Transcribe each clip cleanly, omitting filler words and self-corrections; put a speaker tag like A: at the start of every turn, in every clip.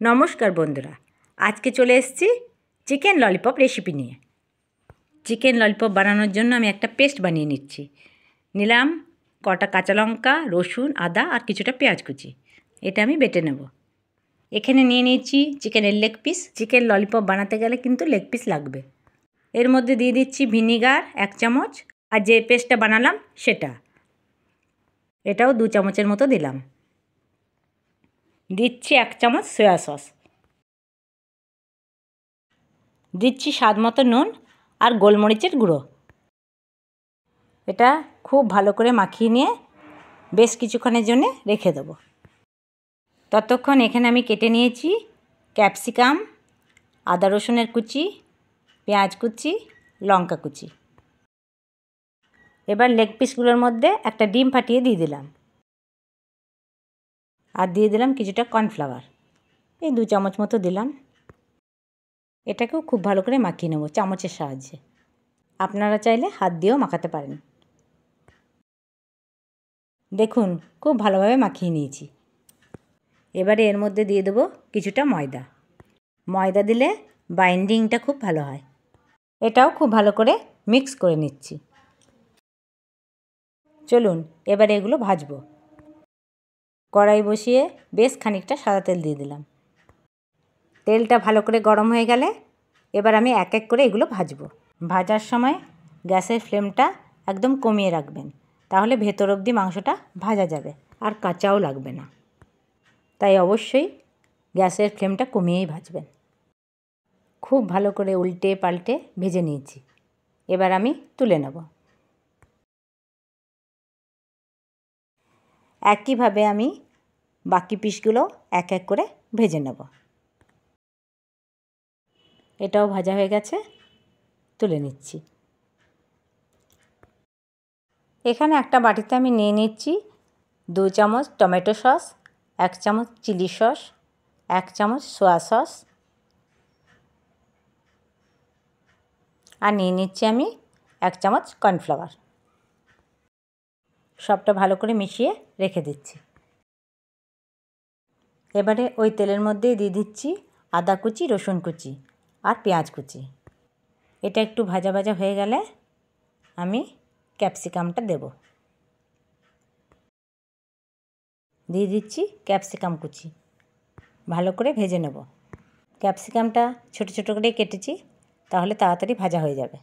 A: নমস্কার বন্ধুরা, আজকে চলে এসেছি চিকেন ললিপপ রেসিপি নিয়ে। চিকেন ললিপপ বানানোর জন্য আমি একটা পেস্ট বানিয়ে নিচ্ছি। নিলাম কটা কাঁচা লঙ্কা, রসুন, আদা আর কিছুটা পেঁয়াজ কুচি। এটা আমি বেটে নেব। এখানে নিয়ে নিয়েছি চিকেনের লেগ পিস। চিকেন ললিপপ বানাতে গেলে কিন্তু লেগ পিস লাগবে। এর মধ্যে দিয়ে দিচ্ছি ভিনিগার 1 চামচ, আর যে পেস্টটা বানালাম সেটা, এটাও 2 চামচের মতো দিলাম। দিচ্ছি 1 চামচ সয়া সস, দিচ্ছি স্বাদ মতো নুন আর গোলমরিচের গুঁড়ো। এটা খুব ভালো করে মাখিয়ে নিয়ে বেশ কিছুক্ষণের জন্য রেখে দেবো। ততক্ষণ এখানে আমি কেটে নিয়েছি ক্যাপসিকাম, আদা রসুনের কুচি, পেঁয়াজ কুচি, লঙ্কা কুচি। এবার লেগ পিসগুলোর মধ্যে একটা ডিম ফাটিয়ে দিয়ে দিলাম, আর দিয়ে দিলাম কিছুটা কর্নফ্লাওয়ার, এই 2 চামচ মতো দিলাম। এটাকেও খুব ভালো করে মাখিয়ে নেব চামচের সাহায্যে। আপনারা চাইলে হাত দিয়েও মাখাতে পারেন। দেখুন খুব ভালোভাবে মাখিয়ে নিয়েছি। এবারে এর মধ্যে দিয়ে দেবো কিছুটা ময়দা। ময়দা দিলে বাইন্ডিংটা খুব ভালো হয়। এটাও খুব ভালো করে মিক্স করে নিচ্ছি। চলুন এবারে এগুলো ভাজবো। কড়াই বসিয়ে বেশ খানিকটা সাদা তেল দিয়ে দিলাম। তেলটা ভালো করে গরম হয়ে গেলে এবার আমি এক এক করে এগুলো ভাজবো। ভাজার সময় গ্যাসের ফ্লেমটা একদম কমিয়ে রাখবেন, তাহলে ভেতর অবধি মাংসটা ভাজা যাবে আর কাঁচাও লাগবে না। তাই অবশ্যই গ্যাসের ফ্লেমটা কমিয়েই ভাজবেন। খুব ভালো করে উল্টে পাল্টে ভেজে নিয়েছি। এবার আমি তুলে নেব। একইভাবে আমি বাকি পিসগুলো এক এক করে ভেজে নেব। এটাও ভাজা হয়ে গেছে, তুলে নিচ্ছি। এখানে একটা বাটিতে আমি নিয়ে নিচ্ছি 2 চামচ টমেটো সস, 1 চামচ চিলি সস, 1 চামচ সোয়া সস, আর নিয়ে নিচ্ছি আমি 1 চামচ কর্নফ্লাওয়ার। সবটা ভালো করে মিশিয়ে রেখে দিচ্ছি। এবারে ওই তেলের মধ্যে দিয়ে দিচ্ছি আদা কুচি, রসুন কুচি আর পেঁয়াজ কুচি। এটা একটু ভাজা ভাজা হয়ে গেলে আমি ক্যাপসিকামটা দেব। দিয়ে দিচ্ছি ক্যাপসিকাম কুচি, ভালো করে ভেজে নেব। ক্যাপসিকামটা ছোট ছোট করে কেটেছি, তাহলে তাড়াতাড়ি ভাজা হয়ে যাবে।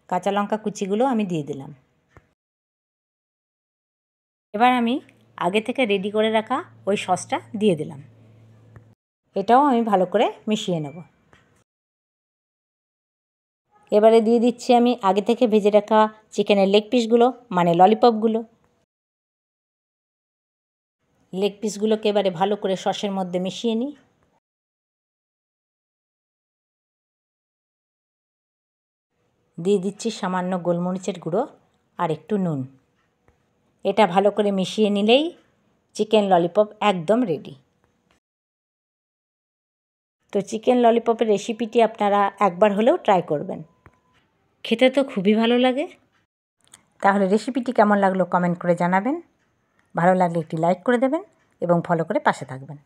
A: কাঁচা লঙ্কা কুচিগুলো আমি দিয়ে দিলাম। এবার আমি আগে থেকে রেডি করে রাখা ওই সসটা দিয়ে দিলাম। এটাও আমি ভালো করে মিশিয়ে নেব। এবারে দিয়ে দিচ্ছি আমি আগে থেকে ভেজে রাখা চিকেনের লেগ পিসগুলো, মানে ললিপপগুলো। লেগ পিসগুলোকে এবারে ভালো করে সসের মধ্যে মিশিয়ে নিই। দিয়ে দিচ্ছি সামান্য গোলমরিচের গুঁড়ো আর একটু নুন। এটা ভালো করে মিশিয়ে নিলেই চিকেন ললিপপ একদম রেডি। তো চিকেন ললিপপের রেসিপিটি আপনারা একবার হলেও ট্রাই করবেন। খেতে তো খুবই ভালো লাগে। তাহলে রেসিপিটি কেমন লাগলো কমেন্ট করে জানাবেন। ভালো লাগলে একটি লাইক করে দেবেন এবং ফলো করে পাশে থাকবেন।